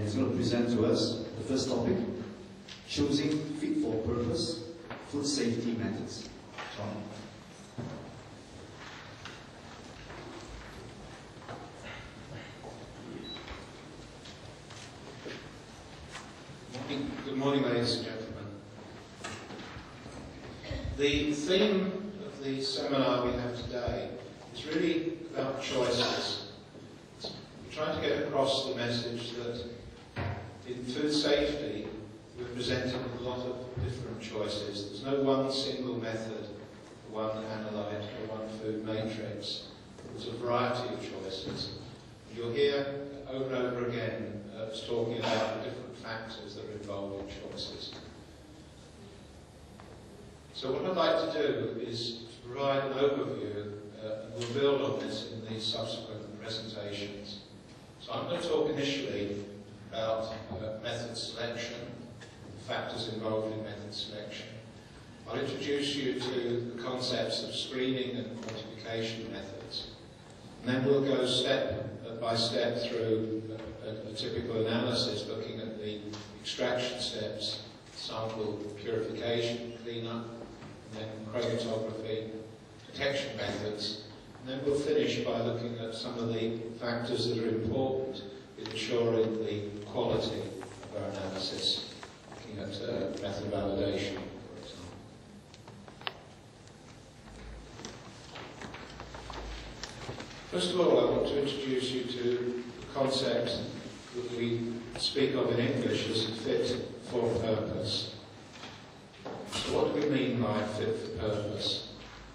he's going to present to us the first topic, choosing fit for purpose food safety methods. John. Good morning, ladies and gentlemen. The theme of the seminar we have today is really about choices. We're trying to get across the message that in food safety we're presented with a lot of different choices. There's no one single method, one analyte or one food matrix. There's a variety of choices. You'll hear over and over again us talking about the different factors that are involved in choices. So what I'd like to do is to provide an overview, and we'll build on this in the subsequent presentations. So I'm going to talk initially about method selection, the factors involved in method selection. I'll introduce you to the concepts of screening and quantification methods. And then we'll go step by step through a typical analysis, looking at the extraction steps, sample purification, cleanup, and then chromatography, detection methods. And then we'll finish by looking at some of the factors that are important in ensuring the quality of our analysis, looking at method validation, for example. First of all, I want to introduce you to the concept that we speak of in English as fit for purpose. So what do we mean by fit for purpose?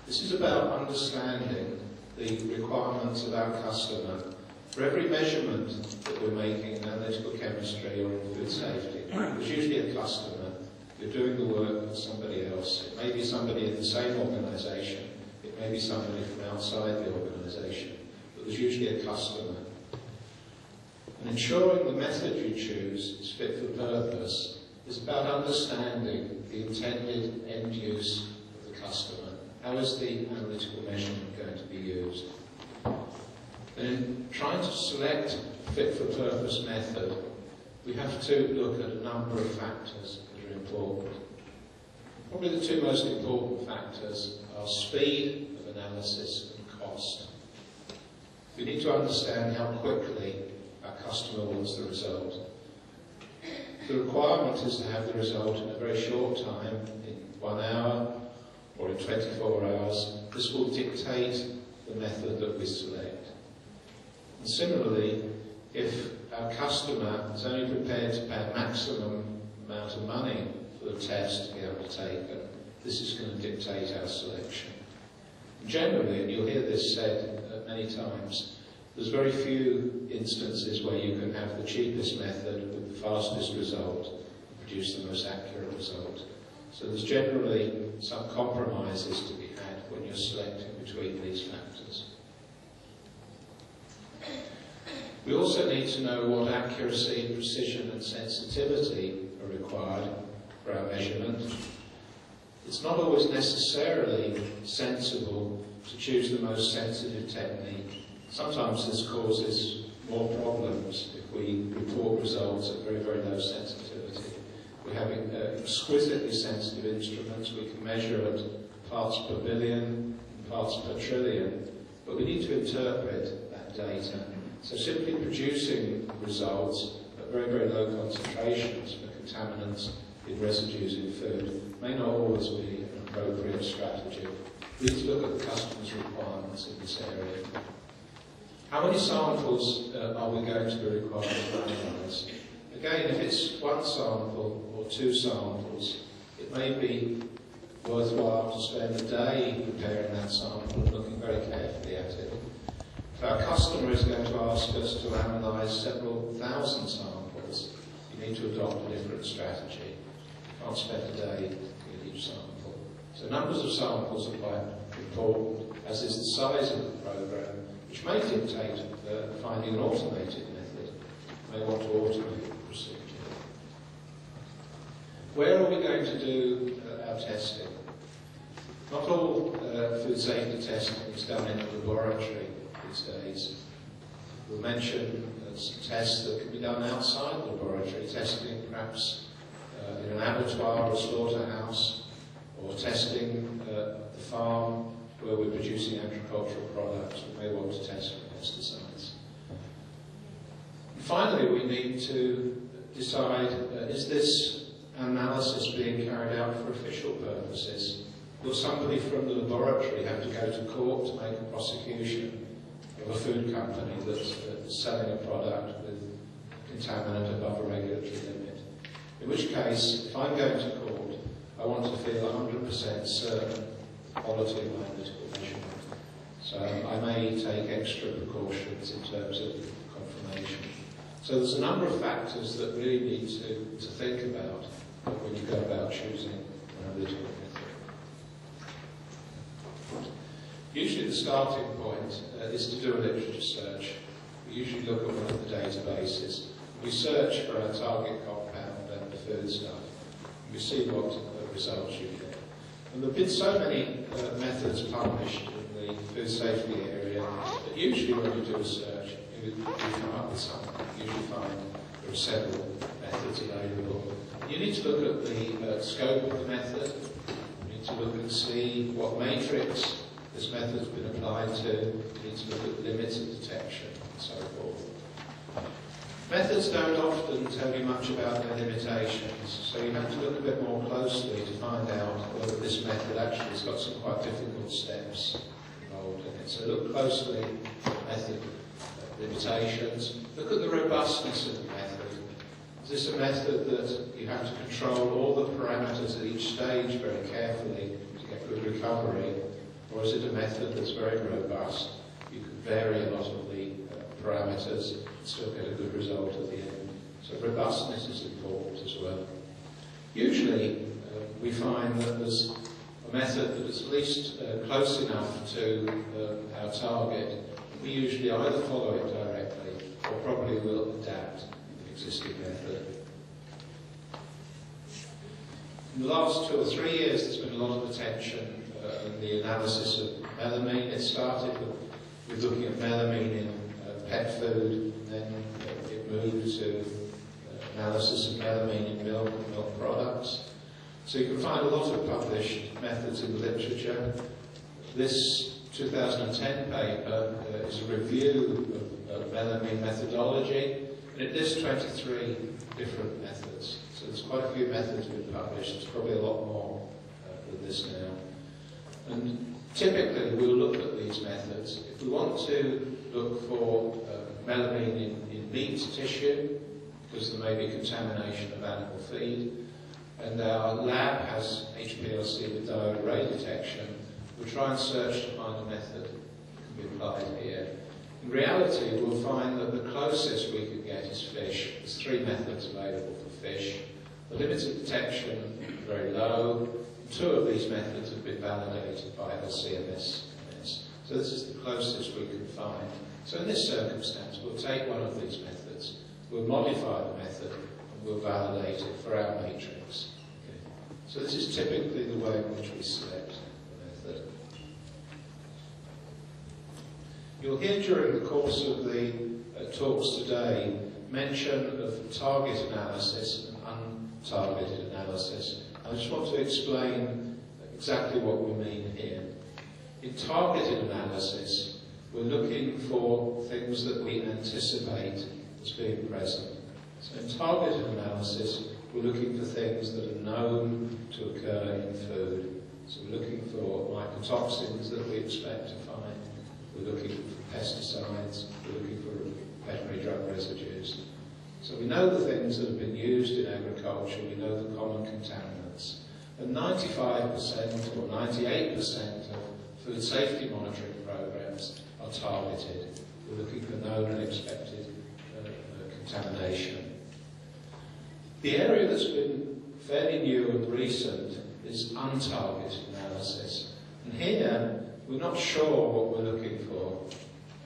This is about understanding the requirements of our customer for every measurement that we're making in analytical chemistry or in food safety. There's usually a customer. You're doing the work for somebody else. It may be somebody in the same organisation. It may be somebody from outside the organisation. But there's usually a customer. And ensuring the method you choose is fit for purpose is about understanding the intended end use of the customer. How is the analytical measurement going to be used? And in trying to select a fit for purpose method, we have to look at a number of factors that are important. Probably the two most important factors are speed of analysis and cost. We need to understand how quickly our customer wants the result. The requirement is to have the result in a very short time, in 1 hour or in 24 hours. This will dictate the method that we select. And similarly, if our customer is only prepared to pay a maximum amount of money for the test to be able to take it, this is going to dictate our selection. And generally, and you'll hear this said many times, there's very few instances where you can have the cheapest method with the fastest result and produce the most accurate result. So there's generally some compromises to be had when you're selecting between these factors. We also need to know what accuracy, precision and sensitivity are required for our measurement. It's not always necessarily sensible to choose the most sensitive technique. Sometimes this causes more problems if we report results at very, very low sensitivity. We're having exquisitely sensitive instruments. We can measure at parts per billion, parts per trillion, but we need to interpret that data. So simply producing results at very, very low concentrations for contaminants in residues in food may not always be an appropriate strategy. We need to look at the customer's requirements in this area. How many samples are we going to be required to analyse? Again, if it's 1 sample or 2 samples, it may be worthwhile to spend a day preparing that sample and looking very carefully at it. If our customer is going to ask us to analyse several thousand samples, you need to adopt a different strategy. You can't spend a day with each sample. So numbers of samples are quite important, as is the size of the programme, which may dictate finding an automated method. You may want to automate the procedure. Where are we going to do our testing? Not all food safety testing is done in a laboratory these days. We'll mention instance, tests that can be done outside the laboratory, testing perhaps in an abattoir or slaughterhouse, or testing at the farm where we're producing agricultural products. We may want to test for pesticides. And finally, we need to decide, is this analysis being carried out for official purposes? Will somebody from the laboratory have to go to court to make a prosecution of a food company that's selling a product with contaminant above a regulatory limit? In which case, if I'm going to court, I want to feel 100% certain of the quality of my analytical measurement. So I may take extra precautions in terms of confirmation. So there's a number of factors that really need to think about when you go about choosing an analytical method. Usually the starting point is to do a literature search. We usually look at one of the databases. We search for our target compound and the food stuff. We see what results you get. And there have been so many methods published in the food safety area that usually when you do a search, you come up with something. You usually find there are several methods available. You need to look at the scope of the method. You need to look and see what matrix this method has been applied to. You need to look at limits of detection and so forth. Methods don't often tell you much about their limitations, so you have to look a bit more closely to find out whether this method actually has got some quite difficult steps involved in it. So look closely at method limitations. Look at the robustness of the method. Is this a method that you have to control all the parameters at each stage very carefully to get good recovery? Or is it a method that's very robust? You can vary a lot of the parameters and still get a good result at the end. So robustness is important as well. Usually we find that there's a method that is at least close enough to our target. We usually either follow it directly or probably will adapt the existing method. In the last 2 or 3 years there's been a lot of attention in the analysis of melamine. It started with looking at melamine in pet food, and then it moved to analysis of melamine in milk and milk products. So you can find a lot of published methods in the literature. This 2010 paper is a review of melamine methodology, and it lists 23 different methods. So there's quite a few methods been published. There's probably a lot more than this now. And typically we'll look at these methods. If we want to look for melamine in meat tissue, because there may be contamination of animal feed, and our lab has HPLC with diode array detection, we'll try and search to find a method that can be applied here. In reality, we'll find that the closest we can get is fish. There's 3 methods available for fish. The limits of detection are very low. 2 of these methods have been validated by LCMS. So this is the closest we can find. So in this circumstance, we'll take one of these methods, we'll modify the method, and we'll validate it for our matrix. Okay. So this is typically the way in which we select the method. You'll hear during the course of the talks today mention of target analysis and untargeted analysis. I just want to explain exactly what we mean here. In targeted analysis, we're looking for things that we anticipate as being present. So in targeted analysis, we're looking for things that are known to occur in food. So we're looking for mycotoxins that we expect to find. We're looking for pesticides. We're looking for veterinary drug residues. So we know the things that have been used in agriculture. We know the common contaminants. And 95% or 98% of food safety monitoring programs are targeted. We're looking for known and expected contamination. The area that's been fairly new and recent is untargeted analysis. And here, we're not sure what we're looking for.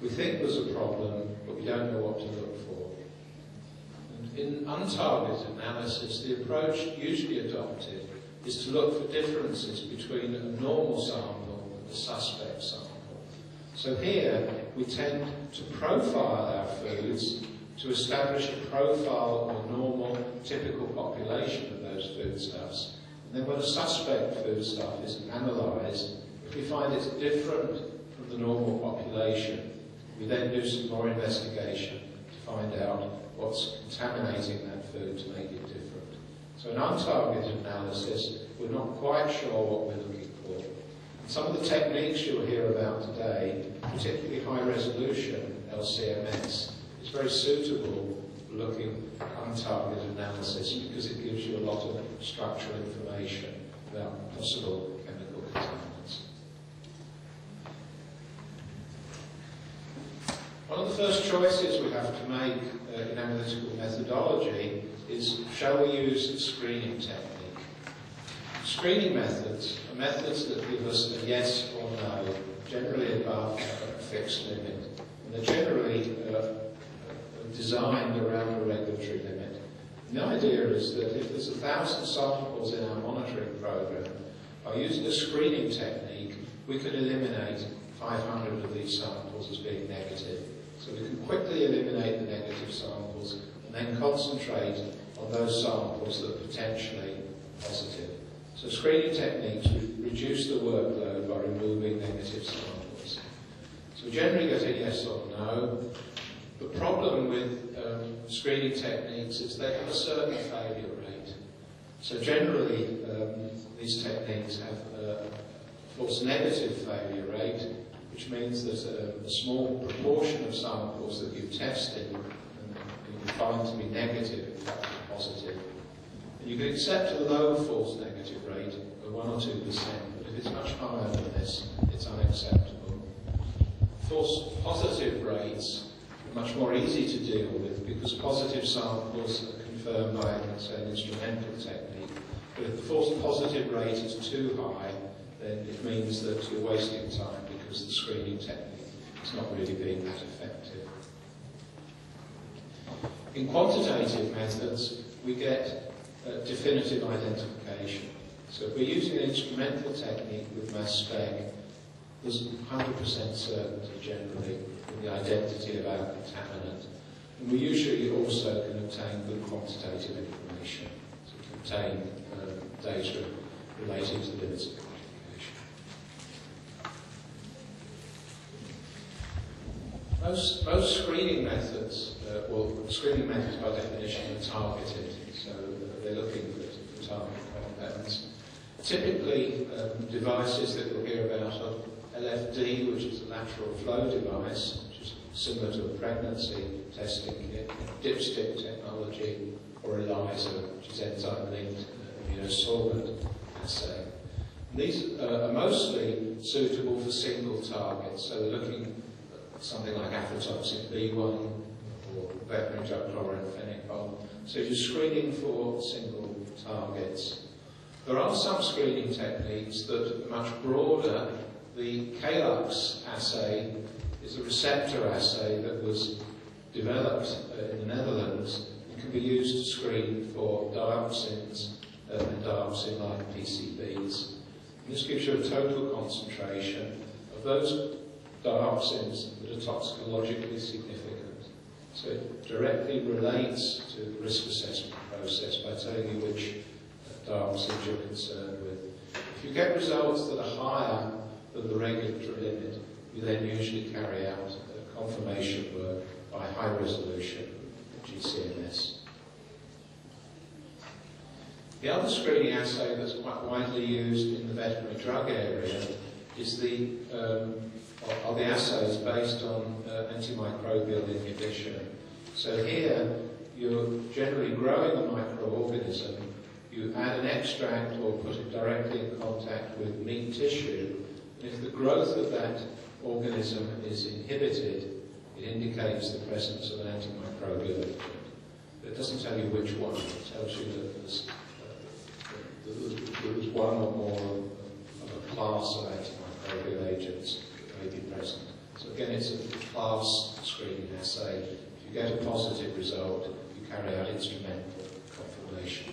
We think there's a problem, but we don't know what to look for. And in untargeted analysis, the approach usually adopted is to look for differences between a normal sample and a suspect sample. So here, we tend to profile our foods to establish a profile of a normal, typical population of those foodstuffs. And then when a suspect foodstuff is analysed, if we find it's different from the normal population, we then do some more investigation to find out what's contaminating that food to make it different. So in untargeted analysis, we're not quite sure what we're looking for. And some of the techniques you'll hear about today, particularly high-resolution LCMS, is very suitable for looking at untargeted analysis because it gives you a lot of structural information about possible chemical contaminants. One of the first choices we have to make in analytical methodology is, shall we use the screening technique? Screening methods are methods that give us a yes or no, generally above a fixed limit. And they're generally designed around a regulatory limit. And the idea is that if there's 1,000 samples in our monitoring program, by using a screening technique, we can eliminate 500 of these samples as being negative. So we can quickly eliminate the negative samples and then concentrate on those samples that are potentially positive. So screening techniques reduce the workload by removing negative samples. So we generally get a yes or no. The problem with screening techniques is they have a certain failure rate. So generally these techniques have a false negative failure rate, which means that a small proportion of samples that you've tested you find to be negative, in fact positive. And you can accept a low false negative rate of 1 or 2%, but if it's much higher than this, it's unacceptable. False positive rates are much more easy to deal with because positive samples are confirmed by, say, an instrumental technique. But if the false positive rate is too high, then it means that you're wasting time because the screening technique is not really being that effective. In quantitative methods, we get definitive identification. So if we're using an instrumental technique with mass spec, there's 100% certainty generally in the identity of our contaminant. And we usually also can obtain good quantitative information to obtain data relating to the limits of quantification. Most screening methods, screening methods by definition are targeted, so they're looking for target compounds. Typically, devices that you'll hear about are LFD, which is a lateral flow device, which is similar to a pregnancy testing kit, dipstick technology, or ELISA, which is enzyme-linked immunosorbent assay. And these are mostly suitable for single targets, so they're looking at something like aflatoxin B1 or veterinary drug chloramphenicol. So you're screening for single targets. There are some screening techniques that are much broader. The Calyx assay is a receptor assay that was developed in the Netherlands and can be used to screen for dioxins and dioxin-like PCBs. And this gives you a total concentration of those dioxins that are toxicologically significant. So it directly relates to the risk assessment process by telling you which dioxins you're concerned with. If you get results that are higher than the regulatory limit, you then usually carry out confirmation work by high resolution GCMS. The other screening assay that's quite widely used in the veterinary drug area is are the assays based on antimicrobial inhibition. So here, you're generally growing a microorganism, you add an extract or put it directly in contact with meat tissue, and if the growth of that organism is inhibited, it indicates the presence of an antimicrobial agent. But it doesn't tell you which one, it tells you that there's one or more of a class of antimicrobial agents that may be present. So again, it's a class screening assay. If you get a positive result, you carry out instrumental confirmation.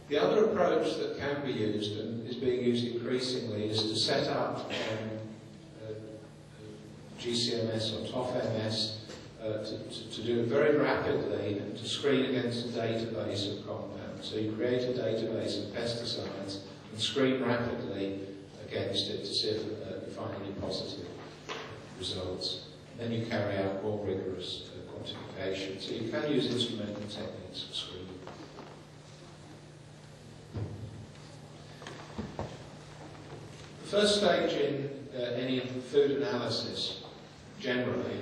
The other approach that can be used, and is being used increasingly, is to set up GCMS or TOF-MS to do it very rapidly and to screen against a database of compounds. So you create a database of pesticides and screen rapidly against it to see if you find any positive results. And then you carry out more rigorous quantification. So you can use instrumental techniques for screening. The first stage in any food analysis, generally,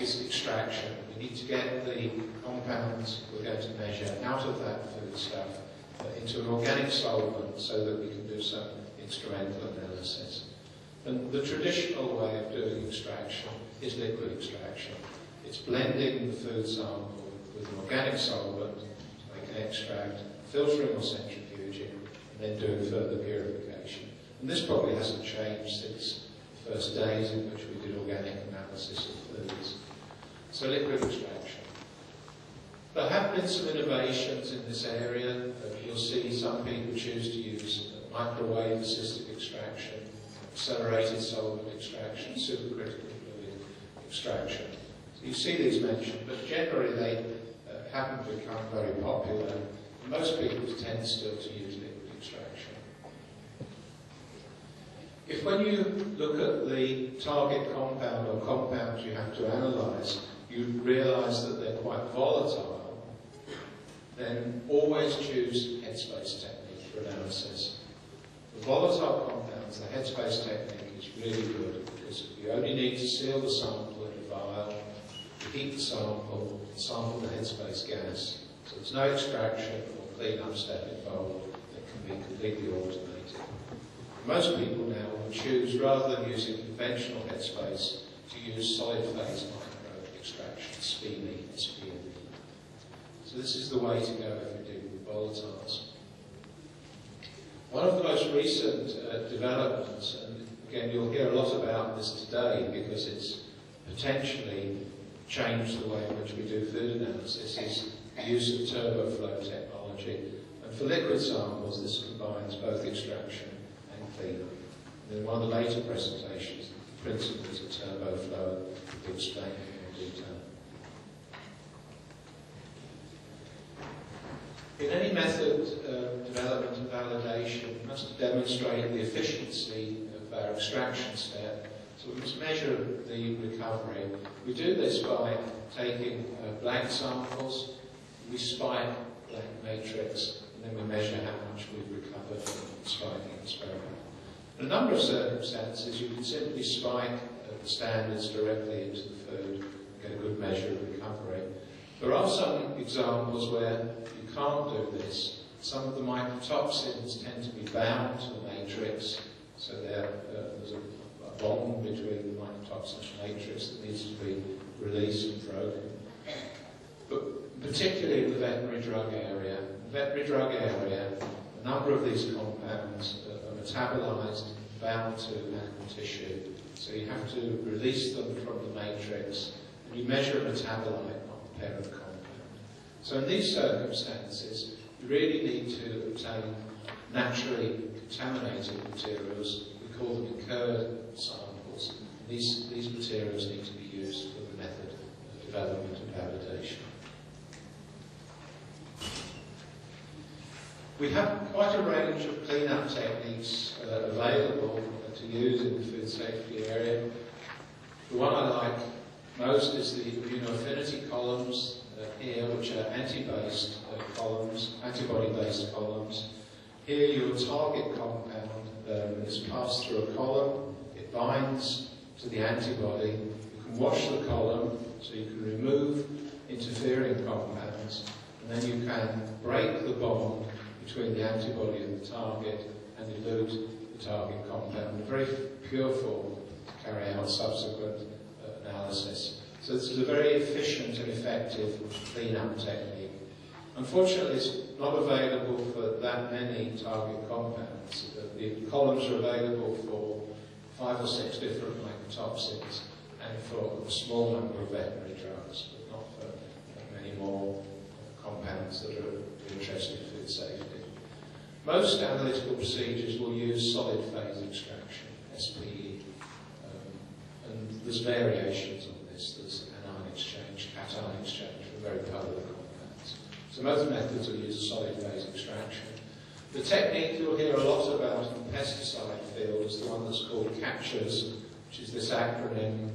is extraction. We need to get the compounds we're going to measure out of that foodstuff into an organic solvent so that we can do some instrumental analysis. And the traditional way of doing extraction is liquid extraction. It's blending the food sample with an organic solvent to make an extract, filtering or centrifuging, and then doing further purification. And this probably hasn't changed since the first days in which we did organic analysis of foods. So liquid extraction. There have been some innovations in this area. You'll see some people choose to use microwave assisted extraction, accelerated solvent extraction, supercritical fluid extraction. So you see these mentioned, but generally they haven't become very popular. Most people tend still to use liquid extraction. If when you look at the target compound or compounds you have to analyse, you realise that they're quite volatile, then always choose headspace technique for analysis. The volatile compounds, the headspace technique is really good because you only need to seal the sample in a vial, you heat the sample the headspace gas. So there's no extraction or clean-up step involved that can be completely automated. Most people now will choose, rather than using conventional headspace, to use solid phase micro extraction, SPME. So this is the way to go if you're dealing with volatiles. One of the most recent developments, and again you'll hear a lot about this today because it's potentially changed the way in which we do food analysis, is the use of turbo flow technology. And for liquid samples, this combines both extraction and cleanup. And in one of the later presentations, the principles of turbo flow will be explained in more detail. In any method of development and validation, we must demonstrate the efficiency of our extraction step. So we must measure the recovery. We do this by taking blank samples, we spike blank matrix, and then we measure how much we've recovered from the spiking experiment. In a number of circumstances, you can simply spike the standards directly into the food and get a good measure of recovery. There are some examples where you can't do this. Some of the mycotoxins tend to be bound to the matrix, so there's a bond between the mycotoxin and matrix that needs to be released and broken. But particularly in the veterinary drug area, a number of these compounds are metabolized, bound to animal tissue, so you have to release them from the matrix, and you measure a metabolite, not the parent compound. So in these circumstances, you really need to obtain naturally contaminated materials. We call them incurred samples. And these materials need to be used for the method of development and validation. We have quite a range of clean-up techniques available to use in the food safety area. The one I like most is the immunoaffinity columns here, which are antibody-based columns. Here your target compound is passed through a column, it binds to the antibody, you can wash the column so you can remove interfering compounds, and then you can break the bond between the antibody and the target and elute the target compound in a very pure form to carry out subsequent analysis. So this is a very efficient and effective clean-up technique. Unfortunately, it's not available for that many target compounds. The columns are available for 5 or 6 different mycotoxins and for a small number of veterinary drugs, but not for many more compounds that are interested in food safety. Most analytical procedures will use solid phase extraction, SPE, and there's variations on this. There's anion exchange very polar compounds. So most methods will use a solid phase extraction. The technique you'll hear a lot about in the pesticide field is the one that's called CAPTCHAs, which is this acronym: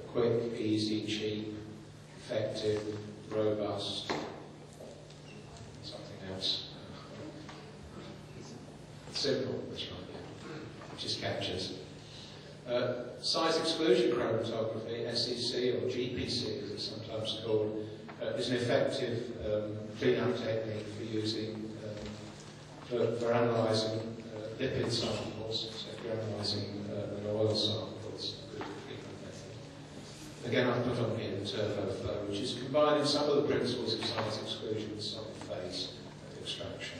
quick, easy, cheap, effective, robust, something else. Simple, that's right, yeah, which is CAPTCHAs. Size exclusion chromatography, SEC or GPC as it's sometimes called, is an effective clean-up technique for using, for analysing lipid samples. So if you're analysing an oil sample, it's a good clean-up method. Again, I've put on here the turbo flow, which is combining some of the principles of size exclusion with solid phase extraction.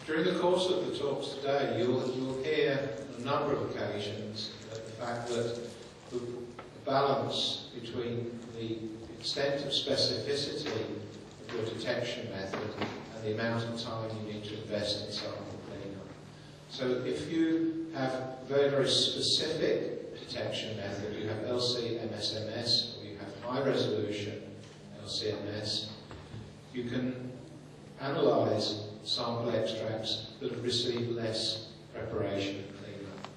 During the course of the talks today, you'll hear on a number of occasions the fact that the balance between the extent of specificity of your detection method and the amount of time you need to invest in sample cleanup. So if you have a very, very specific detection method, you have LC-MSMS, or you have high resolution LC-MS, you can analyse sample extracts that have received less preparation and cleanup.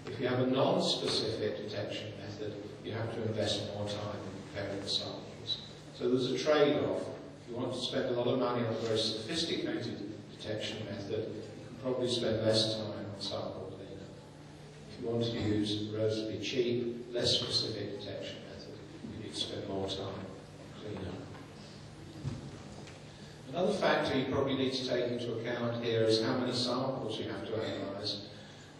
If you have a non-specific detection method, you have to invest more time in preparing the samples. So there's a trade-off. If you want to spend a lot of money on a very sophisticated detection method, you can probably spend less time on sample cleanup. If you want to use a relatively cheap, less specific detection method, you need to spend more time on cleanup. Another factor you probably need to take into account here is how many samples you have to analyse.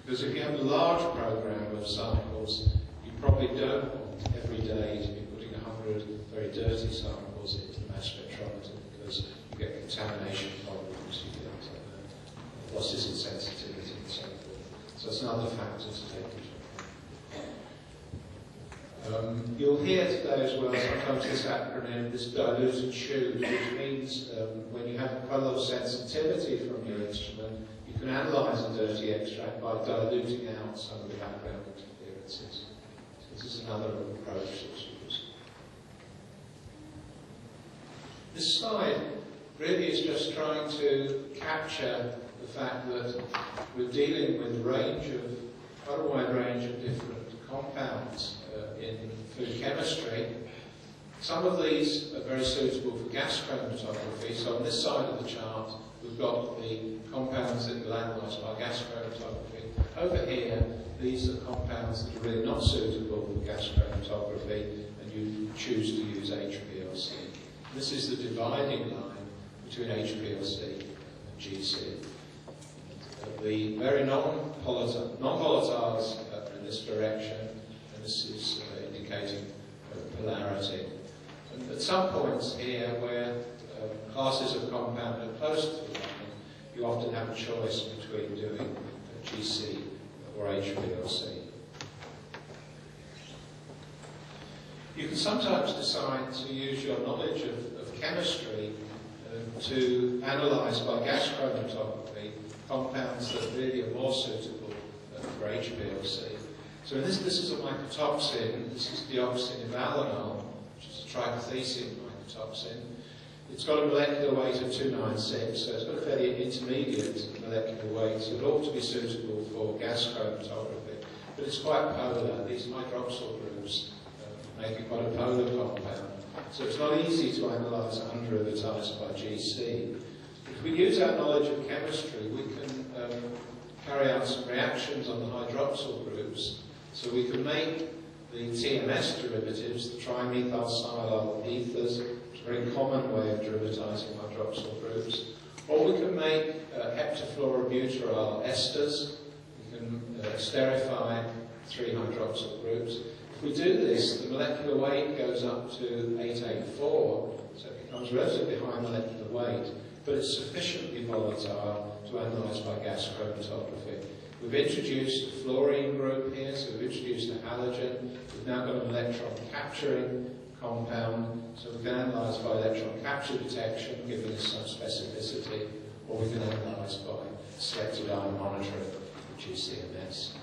Because if you have a large program of samples, you probably don't want every day to be putting 100 very dirty samples into the mass spectrometer, because you get contamination problems, you get losses in sensitivity and so forth. So that's another factor to take into account. You'll hear today as well sometimes this acronym, this diluted tube, which means when you have quite a lot of sensitivity from your instrument, you can analyse a dirty extract by diluting out some of the background interferences. So this is another approach that's used. This slide really is just trying to capture the fact that we're dealing with quite a wide range of different compounds in food chemistry. Some of these are very suitable for gas chromatography. So on this side of the chart, we've got the compounds that we'll analyse by gas chromatography. Over here, these are compounds that are really not suitable for gas chromatography, and you choose to use HPLC. This is the dividing line between HPLC and GC. The very non-volatiles are in this direction, and this is indicating polarity. And at some points here, where classes of compound are close to the line, you often have a choice between doing GC or HPLC. You can sometimes decide to use your knowledge of chemistry to analyse by gas chromatography compounds that really are more suitable for HPLC. So this is a mycotoxin. This is deoxynivalenol, which is a trichothecene mycotoxin. It's got a molecular weight of 296, so it's got a fairly intermediate molecular weight, so it ought to be suitable for gas chromatography. But it's quite polar. These hydroxyl groups make it quite a polar compound. So it's not easy to analyse underivatized by GC. If we use our knowledge of chemistry, we can carry out some reactions on the hydroxyl groups. So we can make the TMS derivatives, the trimethyl ethers, which is a very common way of derivatizing hydroxyl groups. Or we can make heptafluorobutyryl esters. We can esterify 3 hydroxyl groups. If we do this, the molecular weight goes up to 884, so it becomes relatively high molecular weight, but it's sufficiently volatile to analyse by gas chromatography. We've introduced a fluorine group here, so we've introduced a halogen. We've now got an electron capturing compound, so we can analyse by electron capture detection, giving us some specificity, or we can analyse by selective ion monitoring, which is CMS.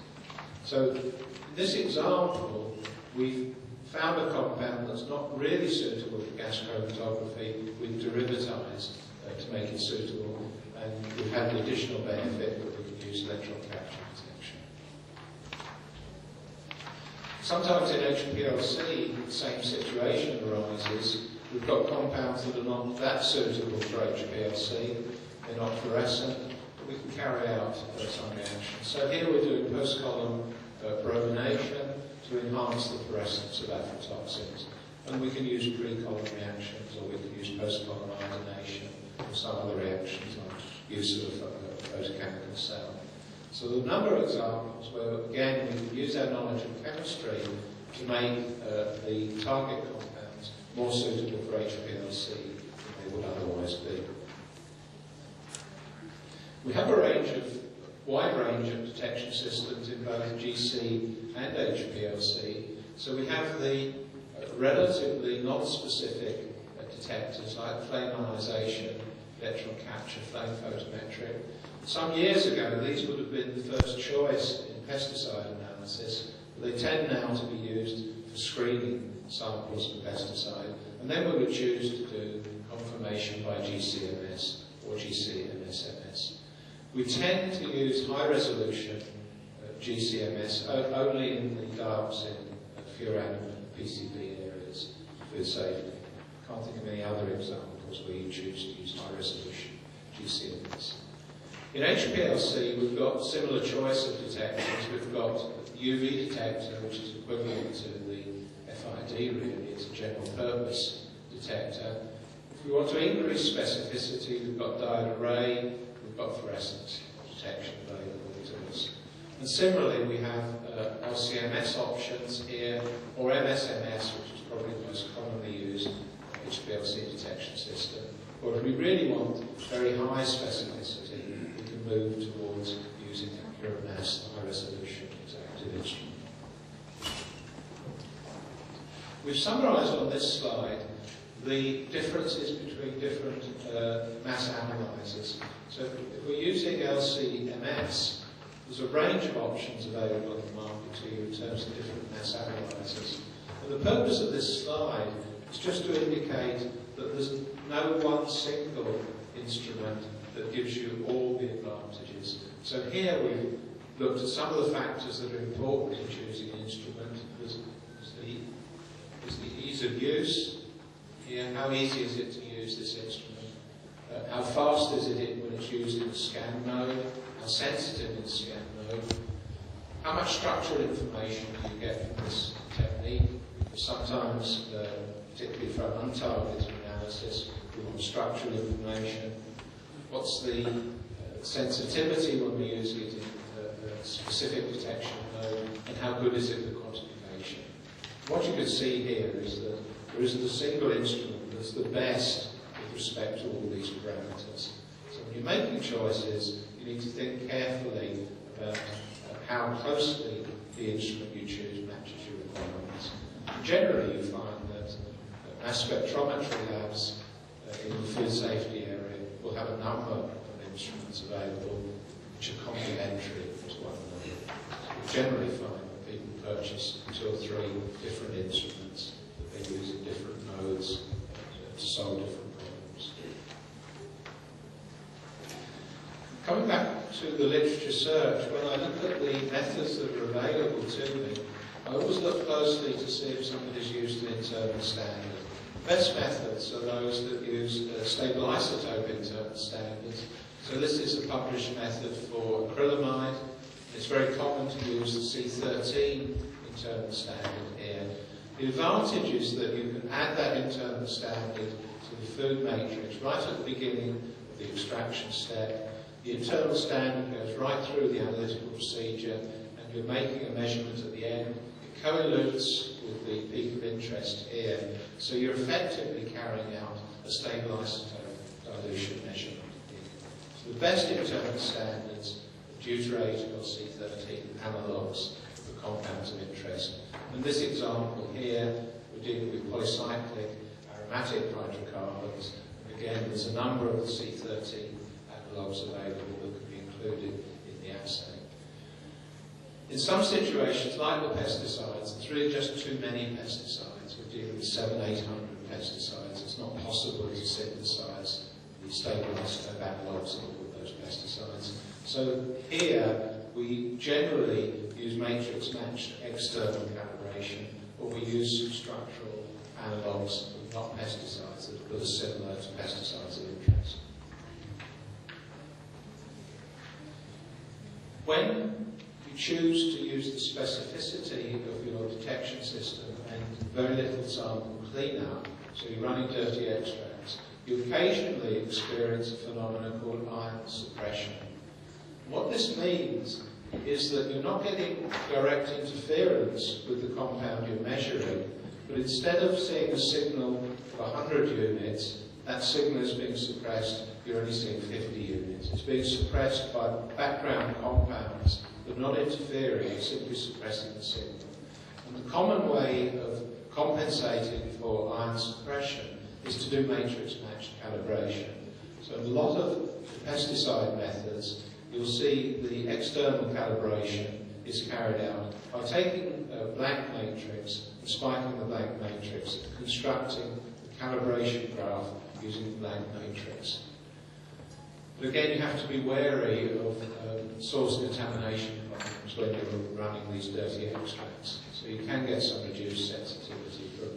So in this example, we've found a compound that's not really suitable for gas chromatography. We've derivatized to make it suitable, and we've had the additional benefit that we can use electron capture detection. Sometimes in HPLC, the same situation arises. We've got compounds that are not that suitable for HPLC. They're not fluorescent, but we can carry out some reactions. So here we're doing post-column bromination to enhance the fluorescence of aflatoxins. And we can use pre-column reactions, or we can use post-column iodination, or some other reactions like use of a photochemical cell. So there are a number of examples where, again, we can use our knowledge of chemistry to make the target compounds more suitable for HPLC than they would otherwise be. We have a wide range of detection systems in both GC and HPLC. So we have the relatively non-specific detectors like flame ionization, electron capture, flame photometric. Some years ago, these would have been the first choice in pesticide analysis, but they tend now to be used for screening samples for pesticide. And then we would choose to do confirmation by GCMS or GC-MSMS. We tend to use high-resolution GCMS only in the dioxin, furan, and PCB areas for food safety. Can't think of any other examples where you choose to use high-resolution GCMS. In HPLC, we've got similar choice of detectors. We've got UV detector, which is equivalent to the FID, really. It's a general-purpose detector. If we want to increase specificity, we've got diode array, we've got fluorescence detection available to us. And similarly, we have LCMS options here, or MSMS, which is probably the most commonly used HPLC detection system. Or if we really want very high specificity, we can move towards using a pure mass high-resolution exactive instrument. We've summarised on this slide the differences between different mass analyzers. So if we're using LCMS, there's a range of options available on the market to you in terms of different mass analyzers. And the purpose of this slide is just to indicate that there's no one single instrument that gives you all the advantages. So here we've looked at some of the factors that are important in choosing an instrument. There's the ease of use. Here, how easy is it to use this instrument? How fast is it when it's used in the scan mode? How sensitive is the scan mode? How much structural information do you get from this technique? Because sometimes, particularly for untargeted analysis, we want structural information. What's the sensitivity when we're using it in a specific detection mode? And how good is it for quantification? What you can see here is that there isn't a single instrument that's the best with respect to all these parameters. So when you're making choices, you need to think carefully about how closely the instrument you choose matches your requirements. And generally, you find that mass spectrometry labs in the food safety area will have a number of instruments available which are complementary to one another. We generally find that people purchase 2 or 3 different instruments that they use in different modes to solve different problems. Coming back to the literature search, when I look at the methods that are available to me, I always look closely to see if somebody's used an internal standard. The best methods are those that use stable isotope internal standards. So this is a published method for acrylamide. It's very common to use the C13 internal standard here. The advantage is that you can add that internal standard to the food matrix right at the beginning of the extraction step. The internal standard goes right through the analytical procedure, and you're making a measurement at the end. It co-elutes with the peak of interest here, so you're effectively carrying out a stable isotope dilution measurement. So the best internal standards are deuterated or C13 analogues for compounds of interest. In this example here, we're dealing with polycyclic aromatic hydrocarbons. And again, there's a number of the C13 analogues available that can be included in the assay. In some situations, like the pesticides, it's really just too many pesticides. We're dealing with 700-800 pesticides. It's not possible to synthesize the stabilized analogues of all those pesticides. So here, we generally use matrix-matched external calibration, or we use structural analogues, not pesticides, that are similar to pesticides of interest. When you choose to use the specificity of your detection system and very little sample cleanup, so you're running dirty extracts, you occasionally experience a phenomenon called ion suppression. What this means is that you're not getting direct interference with the compound you're measuring, but instead of seeing a signal of 100 units, that signal is being suppressed, you're only seeing 50 units. It's being suppressed by background compounds that are not interfering, you're simply suppressing the signal. And the common way of compensating for ion suppression is to do matrix-matched calibration. So in a lot of pesticide methods, you'll see the external calibration is carried out by taking a blank matrix and spiking the blank matrix, constructing the calibration graph using the blank matrix. But again, you have to be wary of source contamination problems when you're running these dirty extracts. So you can get some reduced sensitivity from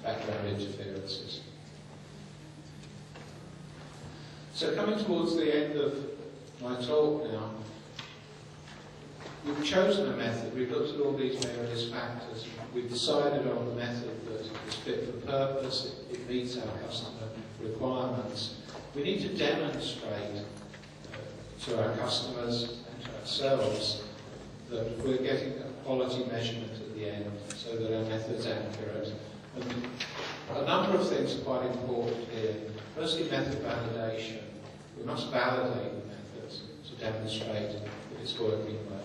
background interferences. So coming towards the end of my talk now, we've chosen a method, we've looked at all these various factors, we've decided on a method that is fit for purpose, it meets our customer requirements. We need to demonstrate to our customers and to ourselves that we're getting a quality measurement at the end so that our method's accurate. And a number of things are quite important here. Firstly, method validation. We must validate the methods to demonstrate that it's working well.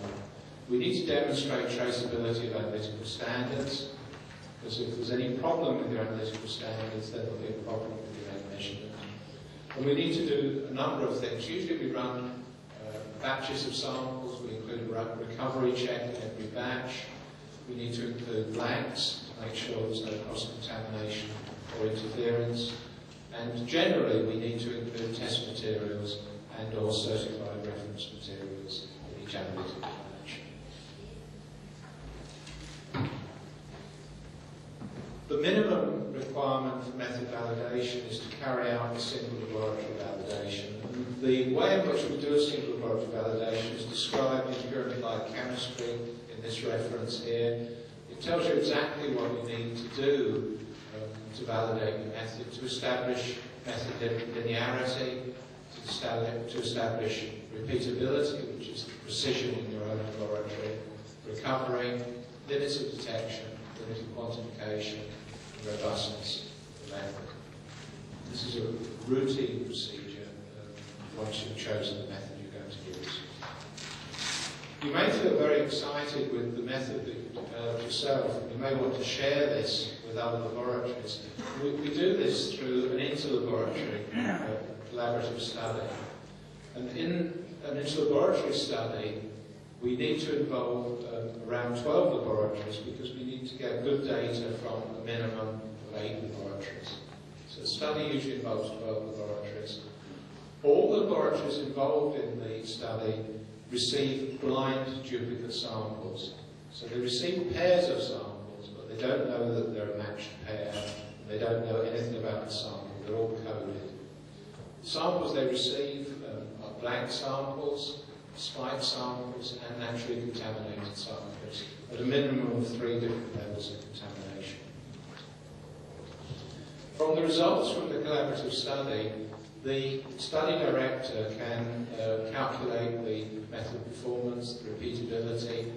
We need to demonstrate traceability of analytical standards, because if there's any problem with your analytical standards, then there'll be a problem with your own measurement. And we need to do a number of things. Usually we run batches of samples, we include a recovery check in every batch. We need to include blanks to make sure there's no cross-contamination or interference. And generally we need to include test materials and or certified reference materials in each analytical batch. The minimum requirement for method validation is to carry out a single laboratory validation. And the way in which we do a single laboratory validation is described in pyramid-like chemistry in this reference here. It tells you exactly what you need to do to validate your method, to establish method linearity, to establish repeatability, which is the precision in your own laboratory, recovery, limits of detection, limit of quantification, and robustness of the method. This is a routine procedure once you've chosen the method you're going to use. You may feel very excited with the method that you've developed yourself, and you may want to share this with other laboratories. We do this through an inter-laboratory collaborative study. And in an inter-laboratory study, we need to involve around 12 laboratories because we need to get good data from a minimum of 8 laboratories. So the study usually involves 12 laboratories. All the laboratories involved in the study receive blind duplicate samples. So they receive pairs of samples, but they don't know that they're a matched pair. They don't know anything about the sample. They're all coded. The samples they receive are blank samples, spike samples, and naturally contaminated samples, at a minimum of 3 different levels of contamination. From the results from the collaborative study, the study director can calculate the method performance, the repeatability,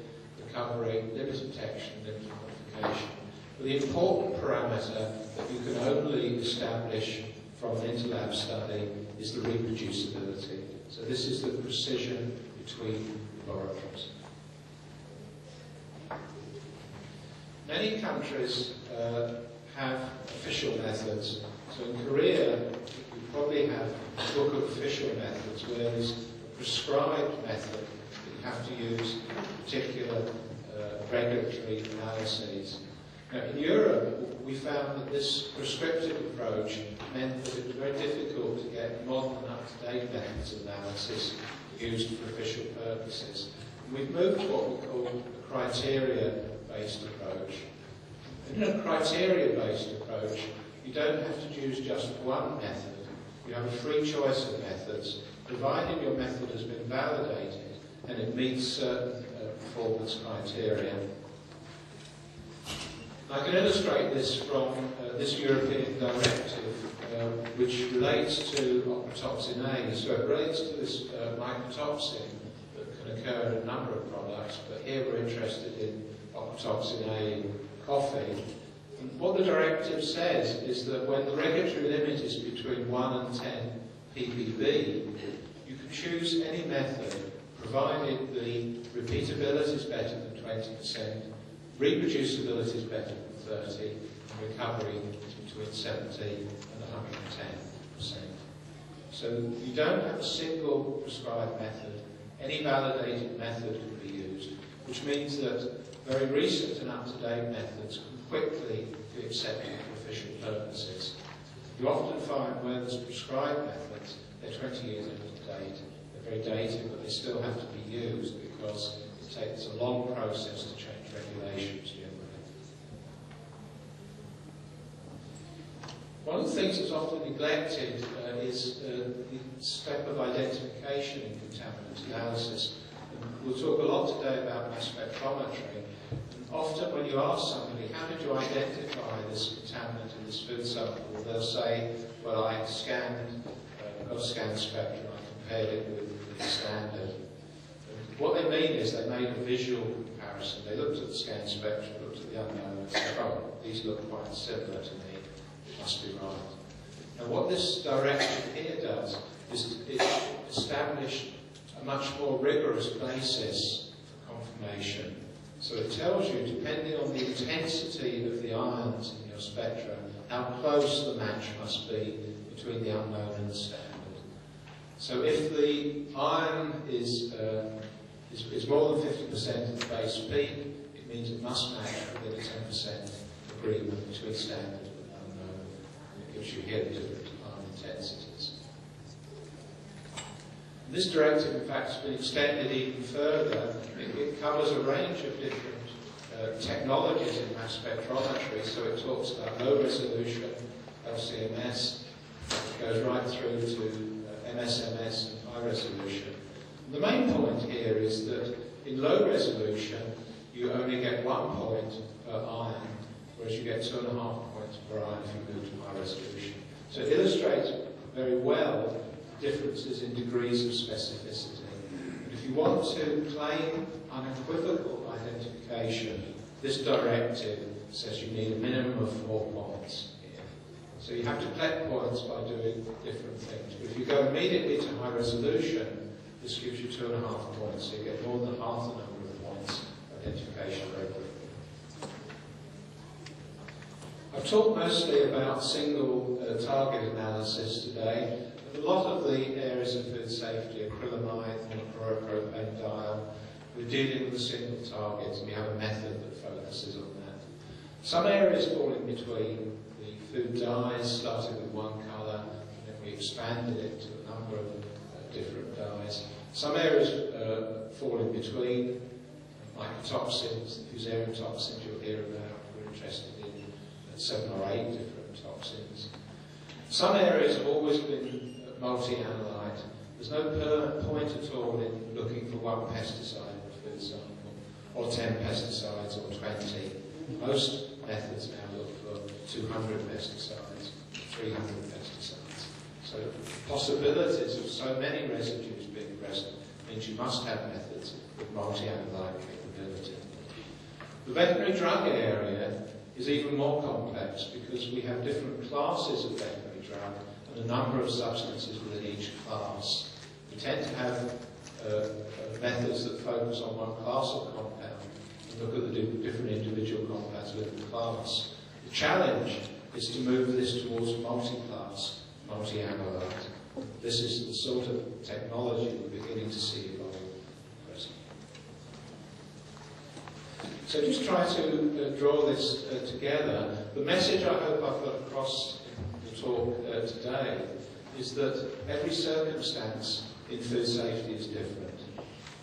recovery, limit of detection, limit of quantification. But the important parameter that you can only establish from an interlab study is the reproducibility. So this is the precision between laboratories. Many countries have official methods. So in Korea, you probably have a book of official methods where there's a prescribed method that You have to use particular regulatory analyses. Now, in Europe, we found that this prescriptive approach meant that it was very difficult to get modern and up-to-date methods of analysis used for official purposes. And we've moved to what we call a criteria-based approach. In a criteria-based approach, you don't have to choose just one method. You have a free choice of methods, provided your method has been validated and it meets certain performance criteria. I can illustrate this from this European directive, which relates to ochratoxin A. So it relates to this mycotoxin that can occur in a number of products, but here we're interested in ochratoxin A in coffee. And what the directive says is that when the regulatory limit is between 1 and 10 ppb, you can choose any method, provided the repeatability is better than 20%, reproducibility is better than 30%, and recovery is between 70 and 110%. So you don't have a single prescribed method. Any validated method can be used, which means that very recent and up-to-date methods can quickly be accepted for official purposes. You often find where there's prescribed methods, they're 20 years out of date. They're very dated, but they still have to be used because it takes a long process to change regulations generally. One of the things that's often neglected is the step of identification in contaminant analysis. And we'll talk a lot today about mass spectrometry. And often when you ask somebody, how did you identify this contaminant in this food sample, they'll say, well, I scanned, got a scan spectrum, I compared it with the standard. And what they mean is they made a visual comparison. They looked at the scan spectrum, looked at the unknown, and said, oh, these look quite similar to me, it must be right. Now what this directive here does is it established a much more rigorous basis for confirmation. So it tells you, depending on the intensity of the ions in your spectra, how close the match must be between the unknown and the standard. So if the ion is more than 50% of the base peak, it means it must match within a 10% agreement between standard and unknown. It gives you here the different ion intensities. This directive, in fact, has been extended even further. It covers a range of different technologies in mass spectrometry. So it talks about low resolution, LCMS, it goes right through to MSMS and high resolution. The main point here is that in low resolution, you only get 1 point per ion, whereas you get 2.5 points per ion if you move to high resolution. So it illustrates very well differences in degrees of specificity. And if you want to claim unequivocal identification, this directive says you need a minimum of 4 points here. So you have to collect points by doing different things. But if you go immediately to high resolution, this gives you 2.5 points, so you get more than half the number of points identification very quickly. I've talked mostly about single target analysis today. A lot of the areas of food safety, acrylamide, monochloropropanediol, we're dealing with a single target and we have a method that focuses on that. Some areas fall in between. The food dyes started with one colour and then we expanded it to a number of different dyes. Some areas fall in between. Mycotoxins, fusarium toxins you'll hear about, we're interested in 7 or 8 different toxins. Some areas have always been multi-analyte. There's no point at all in looking for one pesticide in a food sample, or 10 pesticides, or 20. Most methods now look for 200 pesticides, 300 pesticides. So the possibilities of so many residues being present means you must have methods with multi-analyte capability. The veterinary drug area is even more complex because we have different classes of veterinary drug and a number of substances within each class. We tend to have methods that focus on one class of compound and look at the different individual compounds within the class. The challenge is to move this towards multi-class, multi-analyte. This is the sort of technology we're beginning to see evolve presently. So just try to draw this together. The message I hope I've got across in the talk today is that every circumstance in food safety is different.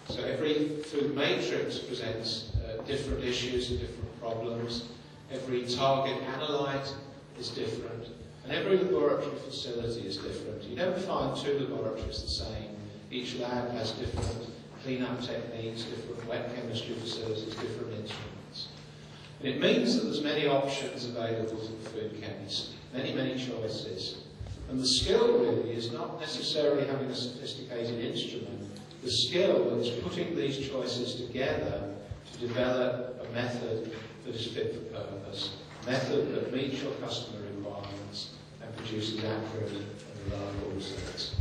So every food matrix presents different issues and different problems. Every target analyte is different. And every laboratory facility is different. You never find two laboratories the same. Each lab has different clean-up techniques, different wet chemistry facilities, different instruments. And it means that there's many options available to the food chemist, many choices. And the skill really is not necessarily having a sophisticated instrument. The skill is putting these choices together to develop a method that is fit for purpose, a method that meets your customer requirements and produces accurate and reliable results.